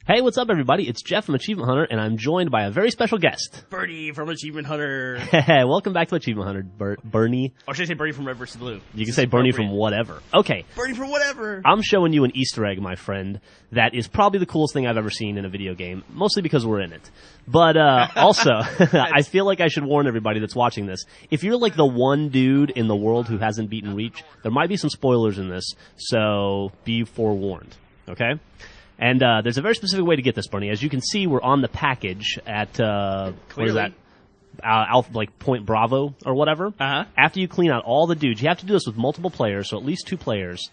Hey, what's up, everybody? It's Jeff from Achievement Hunter, and I'm joined by a very special guest. Bernie from Achievement Hunter. Welcome back to Achievement Hunter, Bernie. Or should I say Bernie from Red vs. Blue? You can say Bernie from whatever. Okay. Bernie from whatever. I'm showing you an Easter egg, my friend, that is probably the coolest thing I've ever seen in a video game, mostly because we're in it. But also, I feel like I should warn everybody that's watching this. If you're like the one dude in the world who hasn't beaten Reach, there might be some spoilers in this, so be forewarned, okay? And there's a very specific way to get this, Bernie. As you can see, we're on the package at, what is that? Like Point Bravo or whatever. Uh-huh. After you clean out all the dudes, you have to do this with multiple players, so at least 2 players,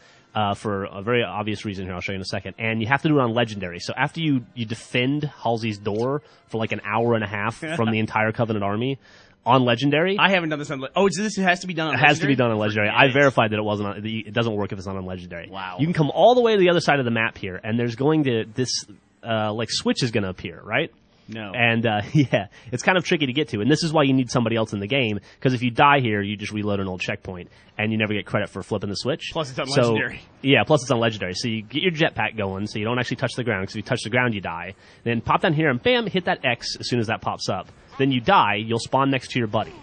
for a very obvious reason here. I'll show you in a second. And you have to do it on Legendary. So after you defend Halsey's door for like an hour and a half from the entire Covenant army, on Legendary. I haven't done this on... this has to be done on Legendary? It has to be done on Legendary. Nice. I verified that it wasn't on... It doesn't work if it's not on Legendary. Wow. You can come all the way to the other side of the map here, and there's going to... This, like, switch is going to appear, right? No. And, yeah, it's kind of tricky to get to. And this is why you need somebody else in the game, because if you die here, you just reload an old checkpoint, and you never get credit for flipping the switch. Plus it's on Legendary. Yeah, plus it's on Legendary. So you get your jetpack going, so you don't actually touch the ground, because if you touch the ground, you die. Then pop down here, and bam, hit that X as soon as that pops up. Then you die, you'll spawn next to your buddy.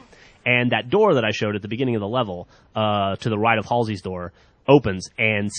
And that door that I showed at the beginning of the level, to the right of Halsey's door, opens, and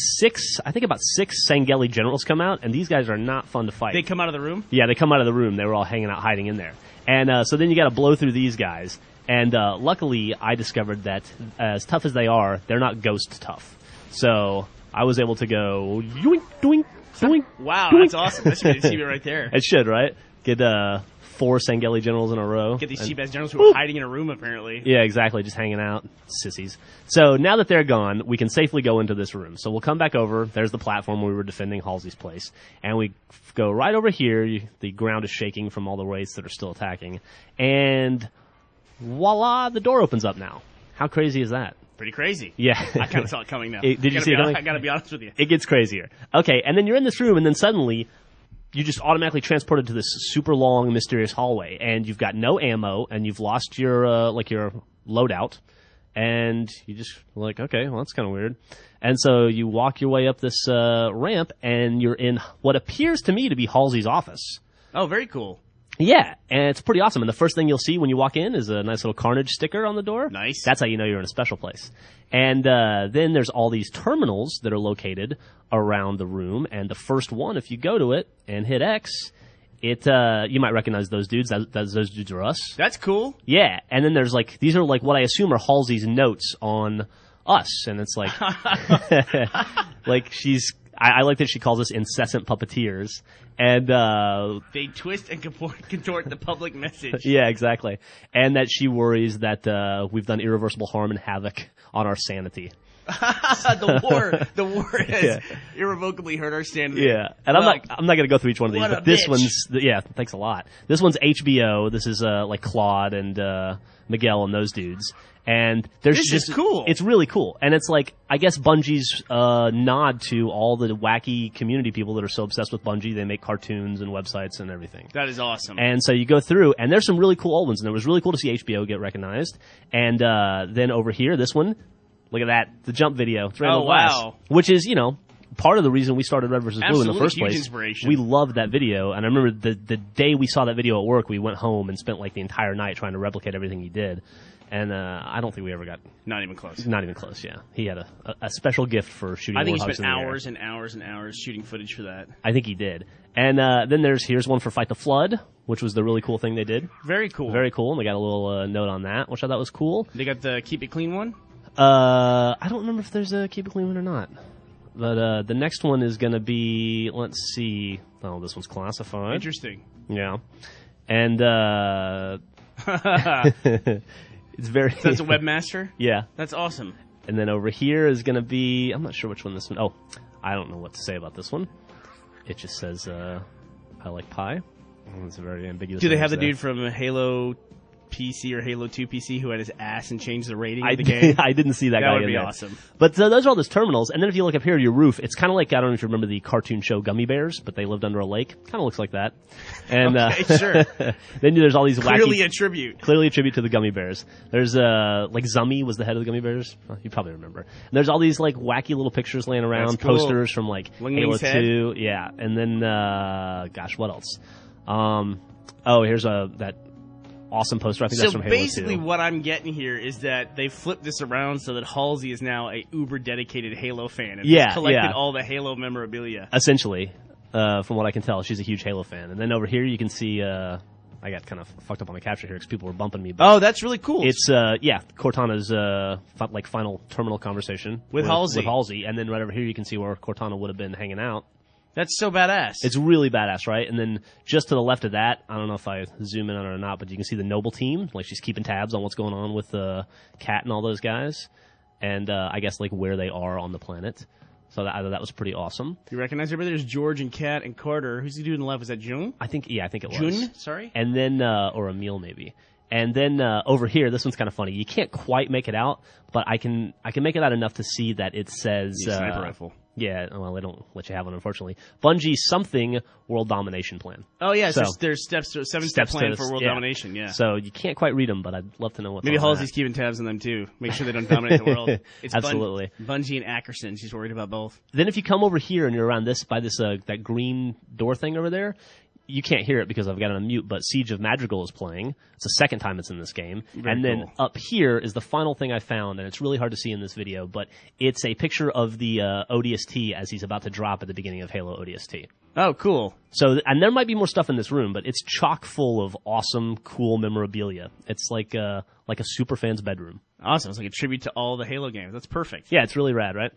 about six Sangeli generals come out, and these guys are not fun to fight. They come out of the room? Yeah, they come out of the room. They were all hanging out, hiding in there. And so then you got to blow through these guys. And luckily, I discovered that as tough as they are, they're not ghost tough. So I was able to go yoink, doink, doink. Wow, doink. that's awesome. That should be the achievement right there. It should, right? Get 4 Sangeli generals in a row. Get these cheap-ass generals who are hiding in a room, apparently. Yeah, exactly. Just hanging out. Sissies. So now that they're gone, we can safely go into this room. So we'll come back over. There's the platform where we were defending Halsey's place. And we go right over here. The ground is shaking from all the wraiths that are still attacking. And voila, the door opens up now. How crazy is that? Pretty crazy. Yeah. I kind of saw it coming now. Did you see it coming? I gotta be honest with you. It gets crazier. Okay, and then you're in this room, and then suddenly you just automatically transported to this super long, mysterious hallway, and you've got no ammo, and you've lost your your loadout, and you just like, okay, well, that's kind of weird. And so you walk your way up this ramp, and you're in what appears to me to be Halsey's office. Oh, very cool. Yeah, and it's pretty awesome. And the first thing you'll see when you walk in is a nice little Carnage sticker on the door. Nice. That's how you know you're in a special place. And then there's all these terminals that are located around the room. And the first one, if you go to it and hit X, you might recognize those dudes. Those dudes are us. That's cool. Yeah, and then there's like, these are like what I assume are Halsey's notes on us. And it's like, like I like that she calls us incessant puppeteers. And they twist and contort the public message. Yeah, exactly. And that she worries that we've done irreversible harm and havoc on our sanity. The war has irrevocably hurt our sanity. Yeah, and I'm not going to go through each one of these, but this one's thanks a lot. This one's HBO. This is like Claude and Miguel and those dudes. And this is cool. It's really cool, and it's like, I guess Bungie's nod to all the wacky community people that are so obsessed with Bungie. They make cartoons and websites and everything. That is awesome. And so you go through, and there's some really cool old ones, and it was really cool to see HBO get recognized. And then over here, this one, look at that, the jump video. It's Rainbow Glass, wow. Which is, part of the reason we started Red vs. Blue in the first huge place. Inspiration. We loved that video, and I remember the day we saw that video at work, we went home and spent like the entire night trying to replicate everything he did. And I don't think we ever got... Not even close. Not even close, yeah. He had a special gift for shooting I think he warthogs spent in the air. hours and hours and hours shooting footage for that. I think he did. And then here's one for Fight the Flood, which was the really cool thing they did. Very cool. Very cool, and they got a little note on that, which I thought was cool. They got the Keep It Clean one? I don't remember if there's a Keep It Clean one or not. But the next one is going to be, let's see. Oh, this one's classified. Interesting. Yeah. And it's very... So that's a webmaster? Yeah. That's awesome. And then over here is going to be... I'm not sure which one this one... Oh, I don't know what to say about this one. It just says, I like pie. It's a very ambiguous... Do they have the dude from Halo PC or Halo 2 PC who had his ass and changed the rating of the game? I didn't see that guy would in be there. awesome. But those are all those terminals. And then if you look up here at your roof, it's kind of like, I don't know if you remember the cartoon show Gummy Bears, but they lived under a lake. Kind of looks like that. And okay, sure. Then there's all these Clearly wacky... Clearly a tribute to the Gummy Bears. There's, like, Zummy was the head of the Gummy Bears. Well, you probably remember. And there's all these, like, wacky little pictures laying around, That's cool. posters from, like, Ling Halo Ling's 2. head. Yeah. And then, gosh, what else? Here's that awesome poster. I think that's So from Halo 2. basically what I'm getting here is that they flipped this around so that Halsey is now a uber-dedicated Halo fan and has collected all the Halo memorabilia. Essentially, from what I can tell, she's a huge Halo fan. And then over here you can see... I got kind of fucked up on the capture here because people were bumping me. But oh, that's really cool. It's, Cortana's, final terminal conversation. With Halsey. With Halsey. And then right over here you can see where Cortana would have been hanging out. That's so badass. It's really badass, right? And then just to the left of that, I don't know if I zoom in on it or not, but you can see the Noble team. Like, she's keeping tabs on what's going on with Kat and all those guys. And I guess, like, where they are on the planet. So that was pretty awesome. You recognize everybody? There's George and Kat and Carter. Who's the dude in the left? Was that June? I think it was. June? Sorry? And then, or Emil maybe. And then over here, this one's kind of funny. You can't quite make it out, but I can make it out enough to see that it says... sniper rifle. Yeah, well, they don't let you have one, unfortunately. Bungie something world domination plan. Oh, yeah, so So- there's seven-step plan for world domination, yeah. So you can't quite read them, but I'd love to know what's Maybe on Halsey's that. keeping tabs on them, too. Make sure they don't dominate the world. It's Absolutely. Bungie and Ackerson. She's worried about both. Then if you come over here and you're around that green door thing over there, you can't hear it because I've got it on mute, but Siege of Madrigal is playing. It's the second time it's in this game. Very and then cool. up here is the final thing I found, and it's really hard to see in this video, but it's a picture of the ODST as he's about to drop at the beginning of Halo ODST. Oh, cool. So, and there might be more stuff in this room, but it's chock full of awesome, cool memorabilia. It's like a super fan's bedroom. Awesome. It's like a tribute to all the Halo games. That's perfect. Yeah, it's really rad, right?